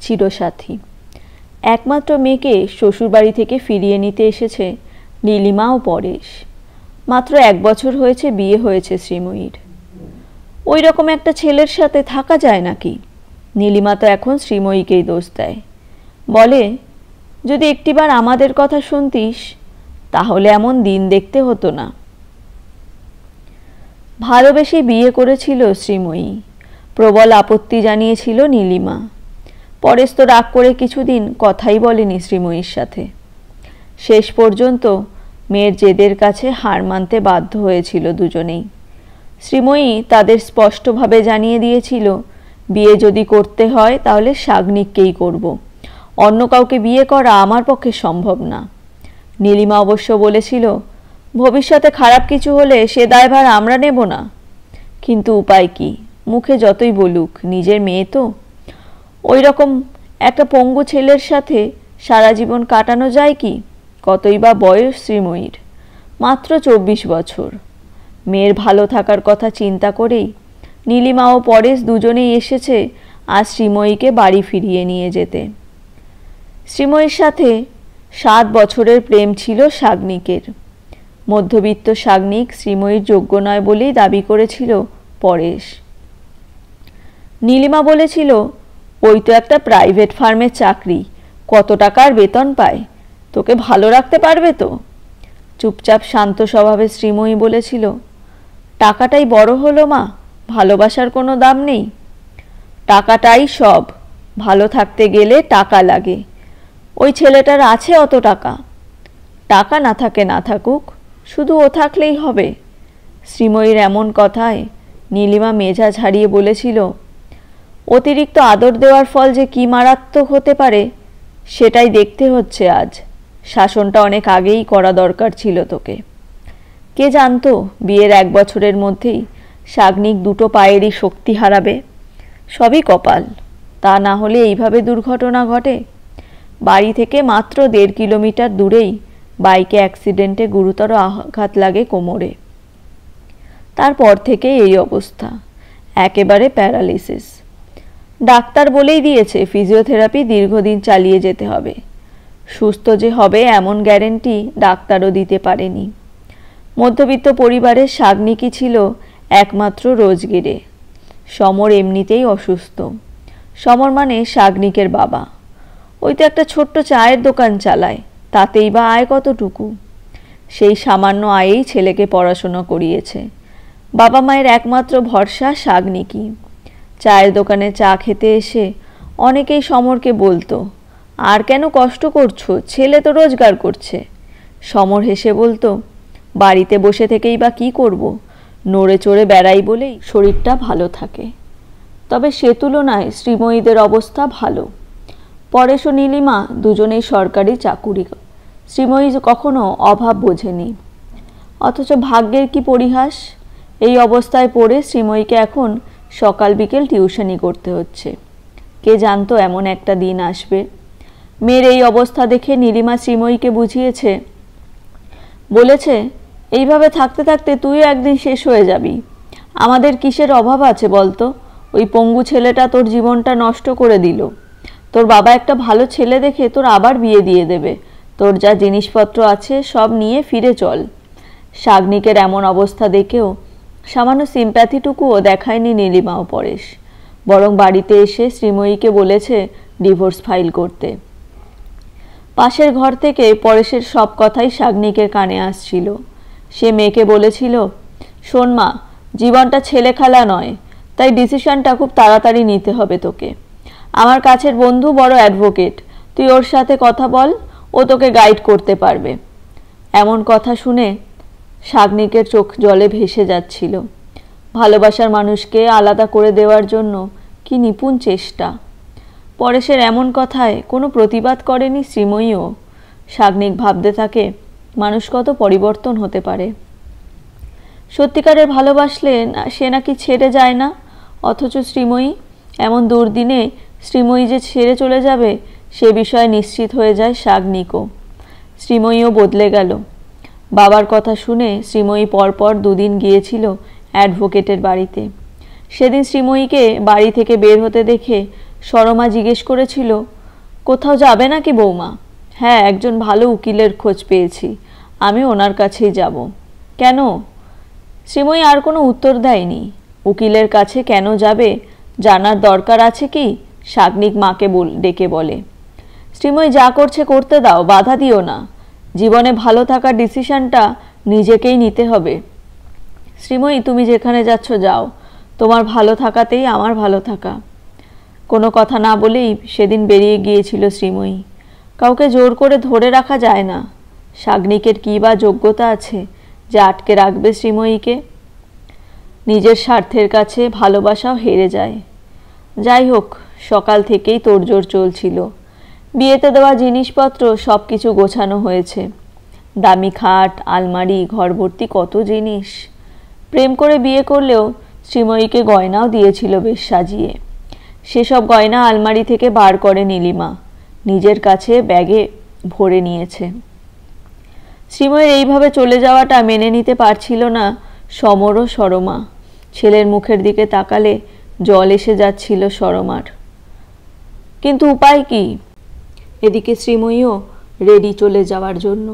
চিরসাথী। একমাত্র মেয়েকে শ্বশুরবাড়ি থেকে ফিরিয়ে নিতে এসেছে নীলিমা ও পরেশ। মাত্র 1 বছর হয়েছে বিয়ে হয়েছে শ্রীময়ীর। ওই রকম একটা ছেলের সাথে থাকা যায় নাকি? নীলিমা তো এখন শ্রীময়ীকেই দোষ দেয়, বলে যদি একটিবার আমাদের কথা শুনতিস তাহলে এমন দিন দেখতে হতো না। ভালোবেসে বিয়ে করেছিল শ্রীময়ী, প্রবল আপত্তি জানিয়েছিল নীলিমা। পরেশ তো রাগ করে কিছুদিন কথাই বলেনি শ্রীময়ীর সাথে। শেষ পর্যন্ত মেয়ের জেদের কাছে হার মানতে বাধ্য হয়েছিল দুজনেই। শ্রীময়ী তাদের স্পষ্টভাবে জানিয়ে দিয়েছিল, বিয়ে যদি করতে হয় তাহলে সাগ্নিককেই করব, অন্য কাউকে বিয়ে করা আমার পক্ষে সম্ভব না। নীলিমা অবশ্য বলেছিল, ভবিষ্যতে খারাপ কিছু হলে সে দায়ভার আমরা নেব না। কিন্তু উপায় কি? মুখে যতই বলুক, নিজের মেয়ে তো। ওই রকম একটা পঙ্গু ছেলের সাথে সারা জীবন কাটানো যায় কি? কতই বা বয়স শ্রীময়ীর, মাত্র 24 বছর। মেয়ের ভালো থাকার কথা চিন্তা করেই নীলিমা ও পরেশ দুজনেই এসেছে আজ শ্রীময়ীকে বাড়ি ফিরিয়ে নিয়ে যেতে। শ্রীময়ীর সাথে 7 বছরের প্রেম ছিল সাগ্নিকের। মধ্যবিত্ত সাগ্নিক শ্রীময়ীর যোগ্য নয় বলেই দাবি করেছিল পরেশ। নীলিমা বলেছিল, ওই তো একটা প্রাইভেট ফার্মের চাকরি, কত টাকার বেতন পায়, তোকে ভালো রাখতে পারবে তো? চুপচাপ শান্ত স্বভাবে শ্রীময়ী বলেছিল, টাকাটাই বড় হলো মা, ভালোবাসার কোনো দাম নেই। টাকাটাই সব, ভালো থাকতে গেলে টাকা লাগে। ওই ছেলেটার আছে অত টাকা? টাকা না থাকে না থাকুক, শুধু ও থাকলেই হবে। শ্রীময়ীর এমন কথায় নীলিমা মেজাজ হারিয়ে বলেছিল, অতিরিক্ত আদর দেওয়ার ফল যে কি মারাত্মক হতে পারে সেটাই দেখতে হচ্ছে আজ। শাসনটা অনেক আগেই করা দরকার ছিল তোকে। কে জানতো বিয়ের 1 বছরের মধ্যেই সাগ্নিক দুটো পায়েরই শক্তি হারাবে। সবই কপাল, তা না হলে এইভাবে দুর্ঘটনা ঘটে। বাড়ি থেকে মাত্র 1.5 কিলোমিটার দূরেই বাইকে অ্যাক্সিডেন্টে গুরুতর আঘাত লাগে কোমরে। তারপর থেকে এই অবস্থা, একেবারে প্যারালিসিস। ডাক্তার বলেই দিয়েছে ফিজিওথেরাপি দীর্ঘদিন চালিয়ে যেতে হবে। সুস্থ যে হবে এমন গ্যারেন্টি ডাক্তারও দিতে পারেনি। মধ্যবিত্ত পরিবারের সাগ্নিকই ছিল একমাত্র রোজগেরে। সমর এমনিতেই অসুস্থ। সমর মানে সাগ্নিকের বাবা। ওই তো একটা ছোট্ট চায়ের দোকান চালায়, তাতেই বা আয় কতটুকু? সেই সামান্য আয়েই ছেলেকে পড়াশোনা করিয়েছে। বাবা মায়ের একমাত্র ভরসা সাগ্নিকই। চায়ের দোকানে চা খেতে এসে অনেকেই সমরকে বলতো, আর কেন কষ্ট করছো, ছেলে তো রোজগার করছে। সমর হেসে বলতো, বাড়িতে বসে থেকেই বা কি করব, নড়ে চড়ে বেড়াই বলেই শরীরটা ভালো থাকে। তবে সে তুলনায় শ্রীময়ীদের অবস্থা ভালো। পরেশ ও নীলিমা দুজনেই সরকারি চাকুরি। শ্রীময়ী কখনো অভাব বোঝেনি। অথচ ভাগ্যের কি পরিহাস, এই অবস্থায় পড়ে শ্রীময়ীকে এখন সকাল বিকেল টিউশনি করতে হচ্ছে। কে জানতো এমন একটা দিন আসবে। মেয়ের এই অবস্থা দেখে নীলিমা শ্রীময়ীকে বুঝিয়েছে, বলেছে, এইভাবে থাকতে থাকতে তুইও একদিন শেষ হয়ে যাবি। আমাদের কিসের অভাব আছে বলতো? ওই পঙ্গু ছেলেটা তোর জীবনটা নষ্ট করে দিল। তোর বাবা একটা ভালো ছেলে দেখে তোর আবার বিয়ে দিয়ে দেবে। তোর যা জিনিসপত্র আছে সব নিয়ে ফিরে চল। সাগ্নিকের এমন অবস্থা দেখেও সামান্য সিম্প্যাথিটুকুও দেখায়নি নীলিমা ও পরেশ, বরং বাড়িতে এসে শ্রীময়ীকে বলেছে ডিভোর্স ফাইল করতে। পাশের ঘর থেকে পরেশের সব কথাই সাগ্নিকের কানে আসছিল। সে মেয়েকে বলেছিল, শোন মা, জীবনটা ছেলে খেলা নয়, তাই ডিসিশনটা খুব তাড়াতাড়ি নিতে হবে তোকে। আমার কাছের বন্ধু বড় অ্যাডভোকেট, তুই ওর সাথে কথা বল, ও তোকে গাইড করতে পারবে। এমন কথা শুনে সাগ্নিকের চোখ জলে ভেসে যাচ্ছিল। ভালোবাসার মানুষকে আলাদা করে দেওয়ার জন্য কি নিপুণ চেষ্টা। পরেশের এমন কথায় কোনো প্রতিবাদ করেনি শ্রীময়ীও। সাগ্নিক ভাবতে থাকে, মানুষ কত পরিবর্তন হতে পারে। সত্যিকারের ভালোবাসলে সে নাকি ছেড়ে যায় না, অথচ শ্রীময়ী এমন দুর্দিনে শ্রীময়ী যে ছেড়ে চলে যাবে সে বিষয়ে নিশ্চিত হয়ে যায় সাগ্নিকও। শ্রীময়ীও বদলে গেল। বাবার কথা শুনে শ্রীময়ী পরপর 2 দিন গিয়েছিল অ্যাডভোকেটের বাড়িতে। সেদিন শ্রীময়ীকে বাড়ি থেকে বের হতে দেখে সরমা জিজ্ঞেস করেছিল, কোথাও যাবে নাকি বৌমা? হ্যাঁ, একজন ভালো উকিলের খোঁজ পেয়েছি, আমি ওনার কাছেই যাব। কেন? শ্রীময়ী আর কোনো উত্তর দেয়নি। উকিলের কাছে কেন যাবে জানার দরকার আছে কি? সাগ্নিক মাকে ডেকে বলে। শ্রীময়ী যা করছে করতে দাও, বাধা দিও না। জীবনে ভালো থাকার ডিসিশনটা নিজেকেই নিতে হবে। শ্রীময়ী, তুমি যেখানে যাচ্ছ যাও, তোমার ভালো থাকাতেই আমার ভালো থাকা। কোনো কথা না বলেই সেদিন বেরিয়ে গিয়েছিল শ্রীময়ী। কাউকে জোর করে ধরে রাখা যায় না। সাগ্নিকের কী বা যোগ্যতা আছে যে আটকে রাখবে শ্রীময়ীকে? নিজের স্বার্থের কাছে ভালোবাসাও হেরে যায়। যাই হোক, সকাল থেকেই তোড়জোড় চলছিল। বিয়েতে দেওয়া জিনিসপত্র সব কিছু গোছানো হয়েছে। দামি খাট, আলমারি, ঘর ভর্তি কত জিনিস। প্রেম করে বিয়ে করলেও শ্রীময়ীকে গয়নাও দিয়েছিল বেশ সাজিয়ে। সেসব গয়না আলমারি থেকে বার করে নীলিমা নিজের কাছে ব্যাগে ভরে নিয়েছে। শ্রীময়ীর এইভাবে চলে যাওয়াটা মেনে নিতে পারছিল না সমর ও সরমা। ছেলের মুখের দিকে তাকালে জল এসে যাচ্ছিল সরমার। কিন্তু উপায় কি? এদিকে শ্রীময়ীও রেডি চলে যাওয়ার জন্য।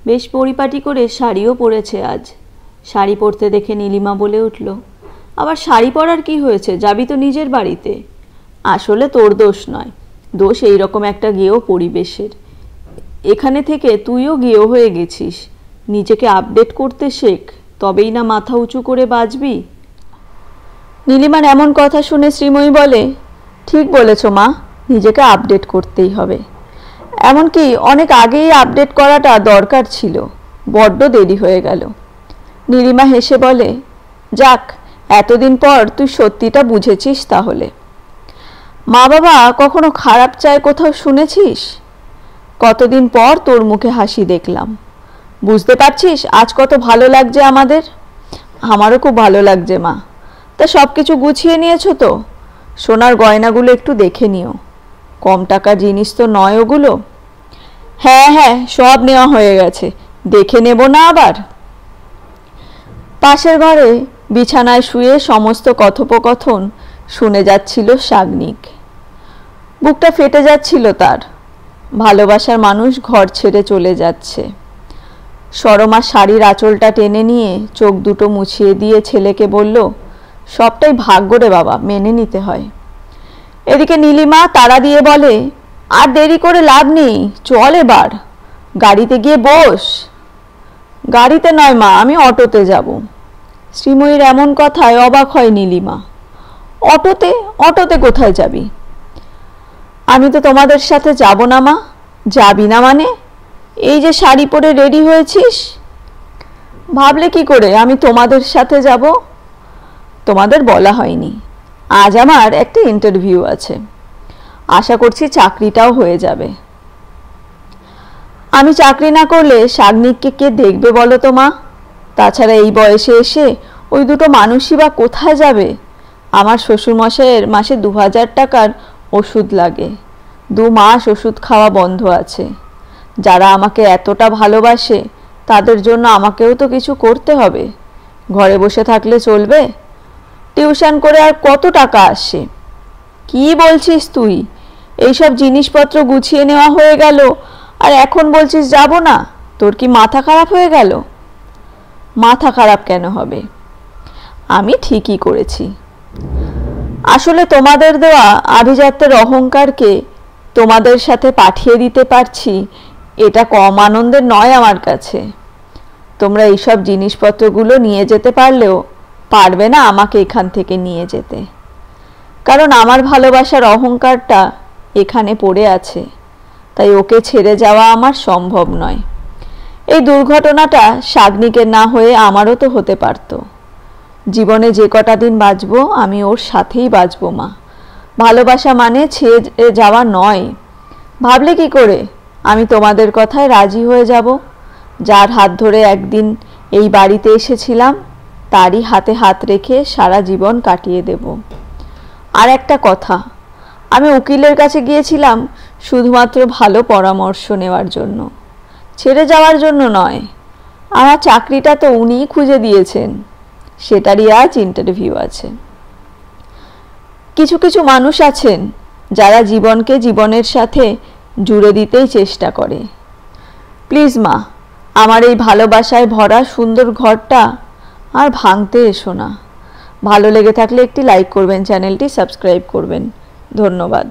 বেশ পরিপাটি করে শাড়িও পরেছে আজ। শাড়ি পরতে দেখে নীলিমা বলে উঠল, আবার শাড়ি পরার কি হয়েছে? যাবি তো নিজের বাড়িতে। আসলে তোর দোষ নয়, দোষ এইরকম একটা গেয়েও পরিবেশের। এখানে থেকে তুইও গেয়েও হয়ে গেছিস। নিজেকে আপডেট করতে শেখ, তবেই না মাথা উঁচু করে বাঁচবি। নীলিমার এমন কথা শুনে শ্রীময়ী বলে, ঠিক বলেছ মা, নিজেকে আপডেট করতেই হবে। এমনকি অনেক আগেই আপডেট করাটা দরকার ছিল, বড্ড দেরি হয়ে গেল। নীলিমা হেসে বলে, যাক, এতদিন পর তুই সত্যিটা বুঝেছিস তাহলে। মা বাবা কখনো খারাপ চায় কোথাও শুনেছিস? কতদিন পর তোর মুখে হাসি দেখলাম। বুঝতে পারছিস আজ কত ভালো লাগছে আমাদের? আমারও খুব ভালো লাগছে মা। তা সব কিছু গুছিয়ে নিয়েছো তো? সোনার গয়নাগুলো একটু দেখে নিও। কম টাকার জিনিস তো নয় ওগুলো। হ্যাঁ হ্যাঁ, সব নেওয়া হয়ে গেছে, দেখে নেব না আবার? পাশের ঘরে বিছানায় শুয়ে সমস্ত কথোপকথন শুনে যাচ্ছিল সাগ্নিক। বুকটা ফেটে যাচ্ছিল তার। ভালোবাসার মানুষ ঘর ছেড়ে চলে যাচ্ছে। সরমা শাড়ির আঁচলটা টেনে নিয়ে চোখ দুটো মুছিয়ে দিয়ে ছেলেকে বলল, সবটাই ভাগ্য রে বাবা, মেনে নিতে হয়। এদিকে নীলিমা তাড়া দিয়ে বলে, আর দেরি করে লাভ নেই, চল এবার গাড়িতে গিয়ে বস। গাড়িতে নয় মা, আমি অটোতে যাব। শ্রীময়ীর এমন কথায় অবাক হয় নীলিমা। অটোতে? অটোতে কোথায় যাবি? আমি তো তোমাদের সাথে যাব না মা। যাবি না মানে? এই যে শাড়ি পরে রেডি হয়েছিস, ভাবলে কি করে আমি তোমাদের সাথে যাব? তোমাদের বলা হয়নি, আজ আমার একটা ইন্টারভিউ আছে। আশা করছি চাকরিটাও হয়ে যাবে। আমি চাকরি না করলে সাগ্নিককে কে দেখবে বলো তো মা? তাছাড়া এই বয়সে এসে ওই দুটো মানুষই বা কোথায় যাবে? আমার শ্বশুরমশাইয়ের মাসে 2000 টাকার ওষুধ লাগে। 2 মাস ওষুধ খাওয়া বন্ধ আছে। যারা আমাকে এতটা ভালোবাসে তাদের জন্য আমাকেও তো কিছু করতে হবে। ঘরে বসে থাকলে চলবে? টিউশন করে আর কত টাকা আসে? কি বলছিস তুই? এইসব জিনিসপত্র গুছিয়ে নেওয়া হয়ে গেল আর এখন বলছিস যাব না? তোর কি মাথা খারাপ হয়ে গেল? মাথা খারাপ কেন হবে? আমি ঠিকই করেছি। আসলে তোমাদের দেওয়া আভিজাত্যের অহংকারকে তোমাদের সাথে পাঠিয়ে দিতে পারছি, এটা কম আনন্দের নয় আমার কাছে। তোমরা এইসব জিনিসপত্রগুলো নিয়ে যেতে পারলেও পারবে না আমাকে এখান থেকে নিয়ে যেতে, কারণ আমার ভালোবাসার অহংকারটা এখানে পড়ে আছে, তাই ওকে ছেড়ে যাওয়া আমার সম্ভব নয়। এই দুর্ঘটনাটা সাগ্নিকের না হয়ে আমারও তো হতে পারত। জীবনে যে কটা দিন বাঁচবো আমি ওর সাথেই বাঁচবো মা। ভালোবাসা মানে ছেড়ে যাওয়া নয়। ভাবলে কি করে আমি তোমাদের কথায় রাজি হয়ে যাব? যার হাত ধরে একদিন এই বাড়িতে এসেছিলাম তারই হাতে হাত রেখে সারা জীবন কাটিয়ে দেব। আর একটা কথা, আমি উকিলের কাছে গিয়েছিলাম শুধুমাত্র ভালো পরামর্শ নেওয়ার জন্য, ছেড়ে যাওয়ার জন্য নয়। আমার চাকরিটা তো উনিই খুঁজে দিয়েছেন, সেটারই আজ ইন্টারভিউ আছে। কিছু কিছু মানুষ আছেন যারা জীবনকে জীবনের সাথে জুড়ে দিতেই চেষ্টা করে। প্লিজ মা, আমার এই ভালোবাসায় ভরা সুন্দর ঘরটা আর ভাঙতে এসো না। ভালো লেগে থাকলে একটি লাইক করবেন, চ্যানেলটি সাবস্ক্রাইব করবেন। ধন্যবাদ।